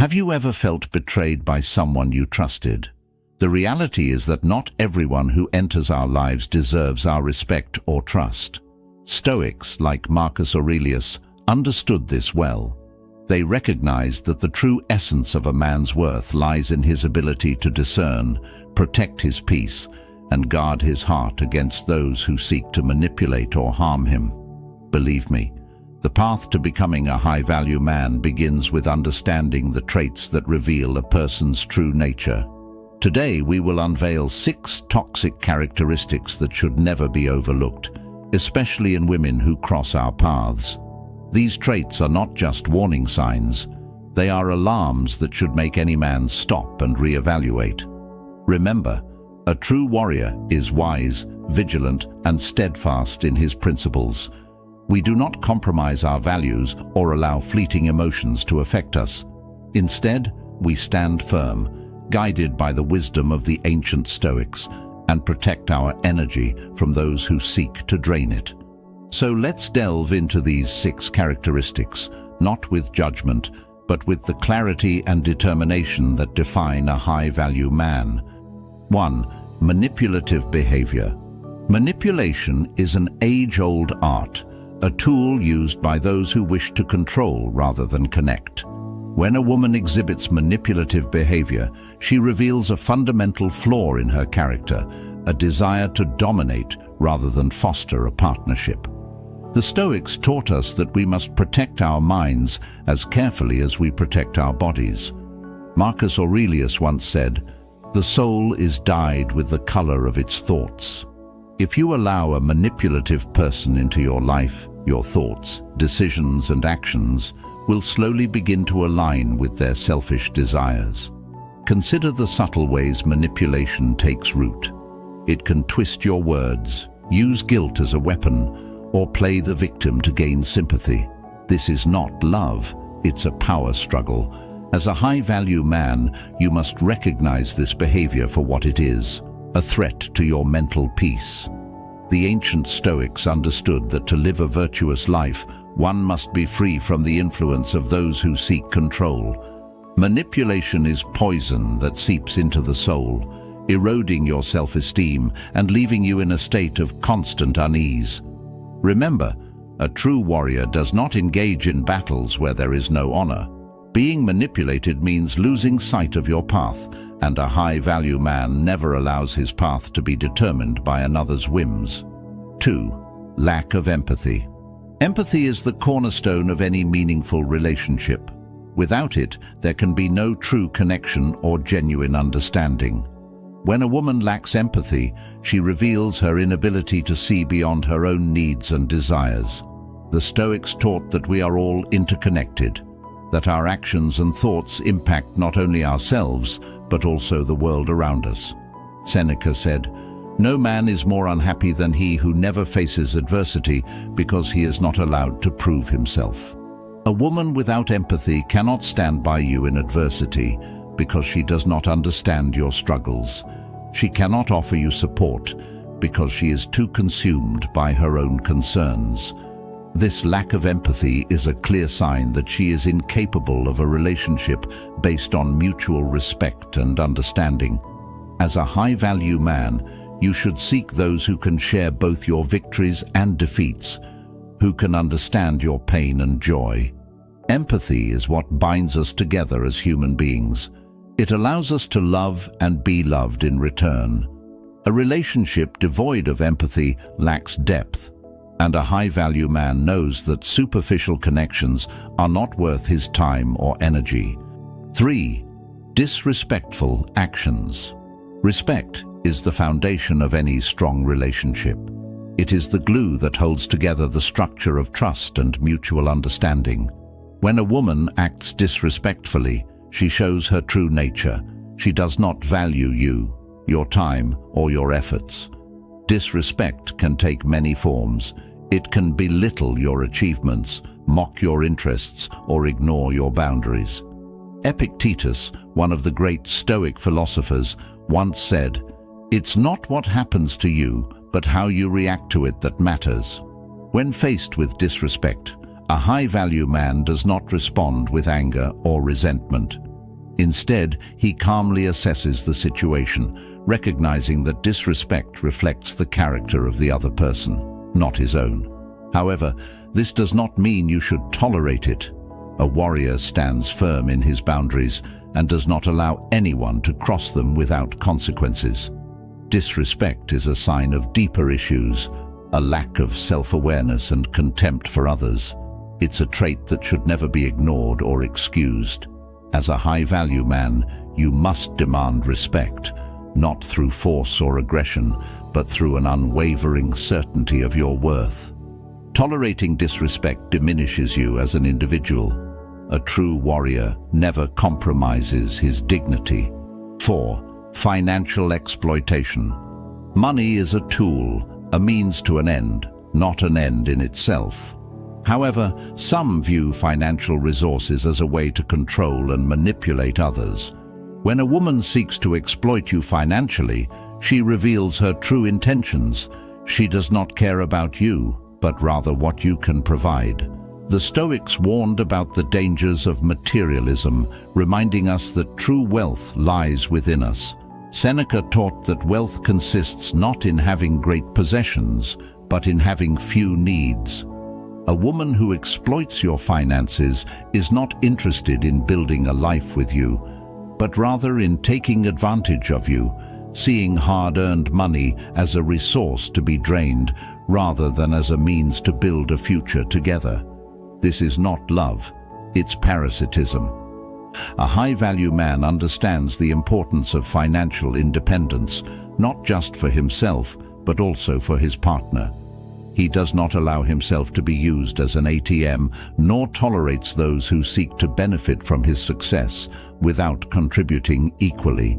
Have you ever felt betrayed by someone you trusted? The reality is that not everyone who enters our lives deserves our respect or trust. Stoics, like Marcus Aurelius, understood this well. They recognized that the true essence of a man's worth lies in his ability to discern, protect his peace, and guard his heart against those who seek to manipulate or harm him. Believe me, the path to becoming a high-value man begins with understanding the traits that reveal a person's true nature. Today we will unveil 6 toxic characteristics that should never be overlooked, especially in women who cross our paths. These traits are not just warning signs, they are alarms that should make any man stop and reevaluate. Remember, a true warrior is wise, vigilant, and steadfast in his principles. We do not compromise our values or allow fleeting emotions to affect us. Instead, we stand firm, guided by the wisdom of the ancient Stoics, and protect our energy from those who seek to drain it. So let's delve into these 6 characteristics, not with judgment, but with the clarity and determination that define a high-value man. 1. Manipulative behavior. Manipulation is an age-old art, a tool used by those who wish to control rather than connect. When a woman exhibits manipulative behavior, she reveals a fundamental flaw in her character, a desire to dominate rather than foster a partnership. The Stoics taught us that we must protect our minds as carefully as we protect our bodies. Marcus Aurelius once said, "The soul is dyed with the color of its thoughts." If you allow a manipulative person into your life, your thoughts, decisions, and actions will slowly begin to align with their selfish desires. Consider the subtle ways manipulation takes root. It can twist your words, use guilt as a weapon, or play the victim to gain sympathy. This is not love, it's a power struggle. As a high-value man, you must recognize this behavior for what it is, a threat to your mental peace. The ancient Stoics understood that to live a virtuous life, one must be free from the influence of those who seek control. Manipulation is poison that seeps into the soul, eroding your self-esteem and leaving you in a state of constant unease. Remember, a true warrior does not engage in battles where there is no honor. Being manipulated means losing sight of your path, and a high-value man never allows his path to be determined by another's whims. 2. Lack of empathy. Empathy is the cornerstone of any meaningful relationship. Without it, there can be no true connection or genuine understanding. When a woman lacks empathy, she reveals her inability to see beyond her own needs and desires. The Stoics taught that we are all interconnected, that our actions and thoughts impact not only ourselves, but also the world around us. Seneca said, "No man is more unhappy than he who never faces adversity because he is not allowed to prove himself." A woman without empathy cannot stand by you in adversity because she does not understand your struggles. She cannot offer you support because she is too consumed by her own concerns. This lack of empathy is a clear sign that she is incapable of a relationship based on mutual respect and understanding. As a high-value man, you should seek those who can share both your victories and defeats, who can understand your pain and joy. Empathy is what binds us together as human beings. It allows us to love and be loved in return. A relationship devoid of empathy lacks depth, and a high-value man knows that superficial connections are not worth his time or energy. 3. Disrespectful actions. Respect is the foundation of any strong relationship. It is the glue that holds together the structure of trust and mutual understanding. When a woman acts disrespectfully, she shows her true nature. She does not value you, your time, or your efforts. Disrespect can take many forms. It can belittle your achievements, mock your interests, or ignore your boundaries. Epictetus, one of the great Stoic philosophers, once said, "It's not what happens to you, but how you react to it that matters." When faced with disrespect, a high-value man does not respond with anger or resentment. Instead, he calmly assesses the situation, recognizing that disrespect reflects the character of the other person, not his own. However, this does not mean you should tolerate it. A warrior stands firm in his boundaries and does not allow anyone to cross them without consequences. Disrespect is a sign of deeper issues, a lack of self-awareness and contempt for others. It's a trait that should never be ignored or excused. As a high-value man, you must demand respect, not through force or aggression, but through an unwavering certainty of your worth. Tolerating disrespect diminishes you as an individual. A true warrior never compromises his dignity. 4. Financial exploitation. Money is a tool, a means to an end, not an end in itself. However, some view financial resources as a way to control and manipulate others. When a woman seeks to exploit you financially, she reveals her true intentions. She does not care about you, but rather what you can provide. The Stoics warned about the dangers of materialism, reminding us that true wealth lies within us. Seneca taught that wealth consists not in having great possessions, but in having few needs. A woman who exploits your finances is not interested in building a life with you, but rather in taking advantage of you, seeing hard-earned money as a resource to be drained rather than as a means to build a future together. This is not love, it's parasitism. A high-value man understands the importance of financial independence, not just for himself, but also for his partner. He does not allow himself to be used as an ATM, nor tolerates those who seek to benefit from his success without contributing equally.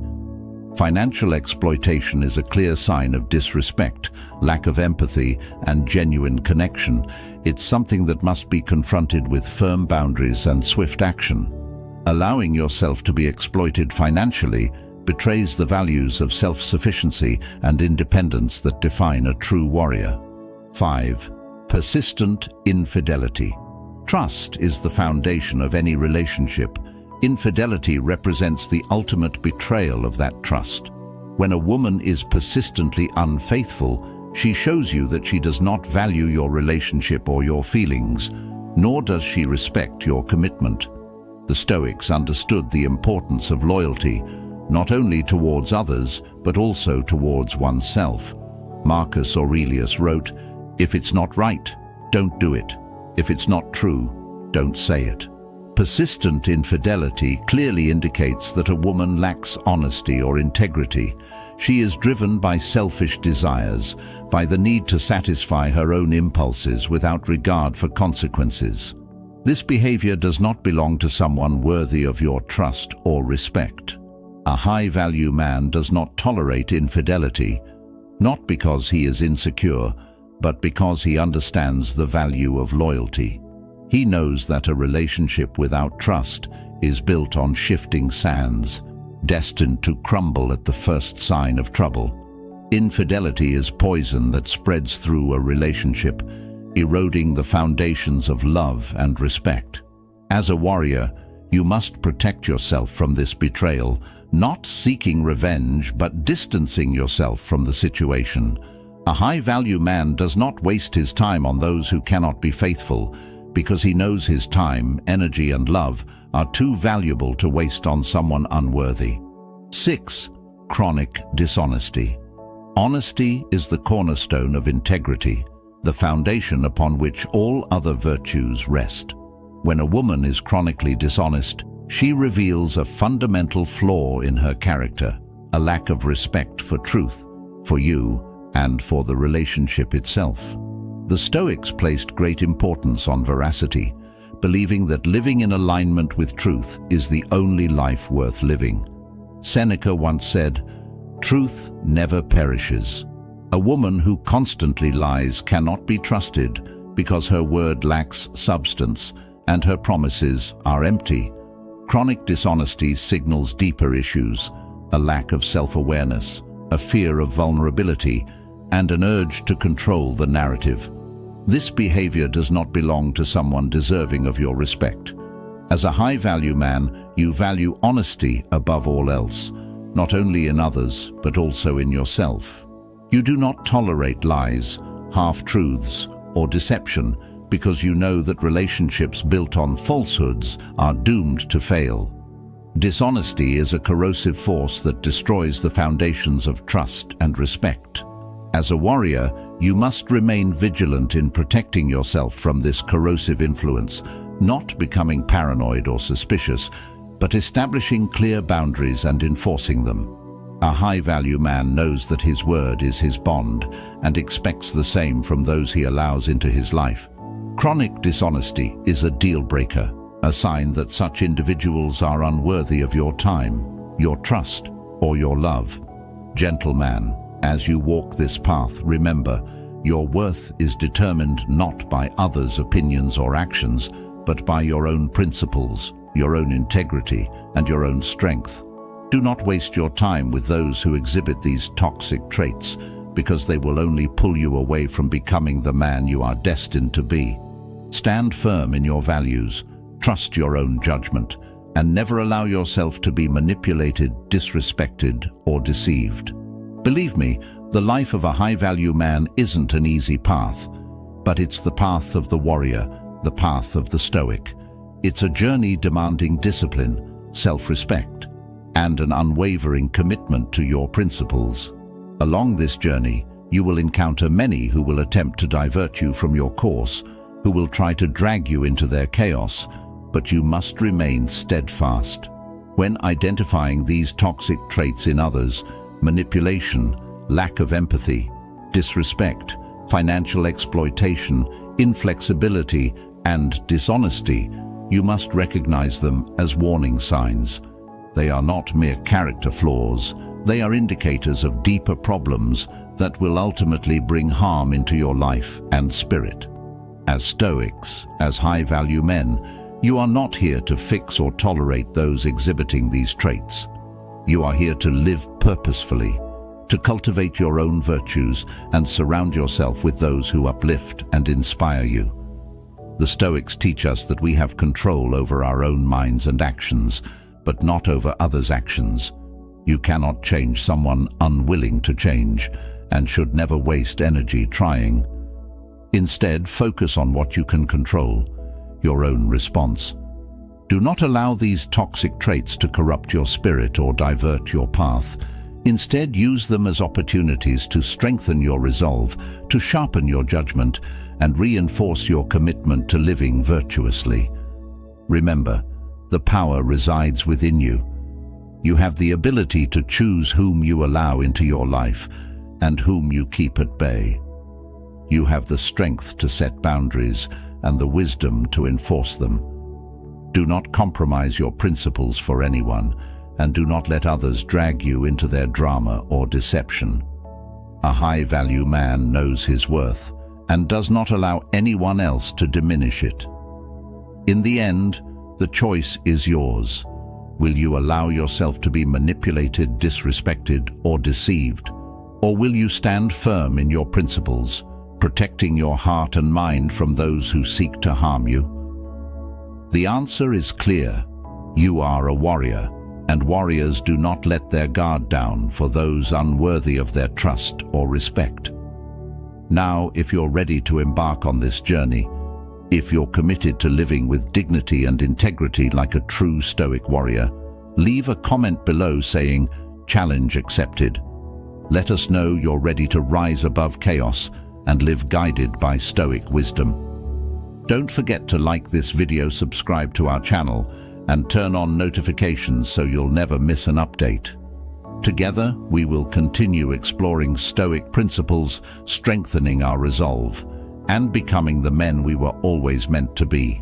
Financial exploitation is a clear sign of disrespect, lack of empathy, and genuine connection. It's something that must be confronted with firm boundaries and swift action. Allowing yourself to be exploited financially betrays the values of self-sufficiency and independence that define a true warrior. 5. Persistent infidelity. Trust is the foundation of any relationship. Infidelity represents the ultimate betrayal of that trust. When a woman is persistently unfaithful, she shows you that she does not value your relationship or your feelings, nor does she respect your commitment. The Stoics understood the importance of loyalty, not only towards others, but also towards oneself. Marcus Aurelius wrote, "If it's not right, don't do it. If it's not true, don't say it." Persistent infidelity clearly indicates that a woman lacks honesty or integrity. She is driven by selfish desires, by the need to satisfy her own impulses without regard for consequences. This behavior does not belong to someone worthy of your trust or respect. A high-value man does not tolerate infidelity, not because he is insecure, but because he understands the value of loyalty. He knows that a relationship without trust is built on shifting sands, destined to crumble at the first sign of trouble. Infidelity is poison that spreads through a relationship, eroding the foundations of love and respect. As a warrior, you must protect yourself from this betrayal, not seeking revenge, but distancing yourself from the situation. A high-value man does not waste his time on those who cannot be faithful, because he knows his time, energy, and love are too valuable to waste on someone unworthy. 6. Chronic dishonesty. Honesty is the cornerstone of integrity, the foundation upon which all other virtues rest. When a woman is chronically dishonest, she reveals a fundamental flaw in her character, a lack of respect for truth, for you, and for the relationship itself. The Stoics placed great importance on veracity, believing that living in alignment with truth is the only life worth living. Seneca once said, "Truth never perishes." A woman who constantly lies cannot be trusted because her word lacks substance and her promises are empty. Chronic dishonesty signals deeper issues, a lack of self-awareness, a fear of vulnerability, and an urge to control the narrative. This behavior does not belong to someone deserving of your respect. As a high-value man, you value honesty above all else, not only in others, but also in yourself. You do not tolerate lies, half-truths, or deception because you know that relationships built on falsehoods are doomed to fail. Dishonesty is a corrosive force that destroys the foundations of trust and respect. As a warrior, you must remain vigilant in protecting yourself from this corrosive influence, not becoming paranoid or suspicious, but establishing clear boundaries and enforcing them. A high-value man knows that his word is his bond and expects the same from those he allows into his life. Chronic dishonesty is a deal-breaker, a sign that such individuals are unworthy of your time, your trust, or your love. Gentleman, as you walk this path, remember, your worth is determined not by others' opinions or actions, but by your own principles, your own integrity, and your own strength. Do not waste your time with those who exhibit these toxic traits, because they will only pull you away from becoming the man you are destined to be. Stand firm in your values, trust your own judgment, and never allow yourself to be manipulated, disrespected, or deceived. Believe me, the life of a high-value man isn't an easy path, but it's the path of the warrior, the path of the stoic. It's a journey demanding discipline, self-respect, and an unwavering commitment to your principles. Along this journey, you will encounter many who will attempt to divert you from your course, who will try to drag you into their chaos, but you must remain steadfast. When identifying these toxic traits in others, manipulation, lack of empathy, disrespect, financial exploitation, inflexibility, and dishonesty, you must recognize them as warning signs. They are not mere character flaws. They are indicators of deeper problems that will ultimately bring harm into your life and spirit. As Stoics, as high-value men, you are not here to fix or tolerate those exhibiting these traits. You are here to live purposefully, to cultivate your own virtues and surround yourself with those who uplift and inspire you. The Stoics teach us that we have control over our own minds and actions, but not over others' actions. You cannot change someone unwilling to change, and should never waste energy trying. Instead, focus on what you can control, your own response. Do not allow these toxic traits to corrupt your spirit or divert your path. Instead, use them as opportunities to strengthen your resolve, to sharpen your judgment, and reinforce your commitment to living virtuously. Remember, the power resides within you. You have the ability to choose whom you allow into your life and whom you keep at bay. You have the strength to set boundaries and the wisdom to enforce them. Do not compromise your principles for anyone, and do not let others drag you into their drama or deception. A high-value man knows his worth and does not allow anyone else to diminish it. In the end, the choice is yours. Will you allow yourself to be manipulated, disrespected, or deceived? Or will you stand firm in your principles, protecting your heart and mind from those who seek to harm you? The answer is clear. You are a warrior, and warriors do not let their guard down for those unworthy of their trust or respect. Now, if you're ready to embark on this journey, if you're committed to living with dignity and integrity like a true Stoic warrior, leave a comment below saying, "Challenge accepted." Let us know you're ready to rise above chaos and live guided by Stoic wisdom. Don't forget to like this video, subscribe to our channel, and turn on notifications so you'll never miss an update. Together, we will continue exploring Stoic principles, strengthening our resolve, and becoming the men we were always meant to be.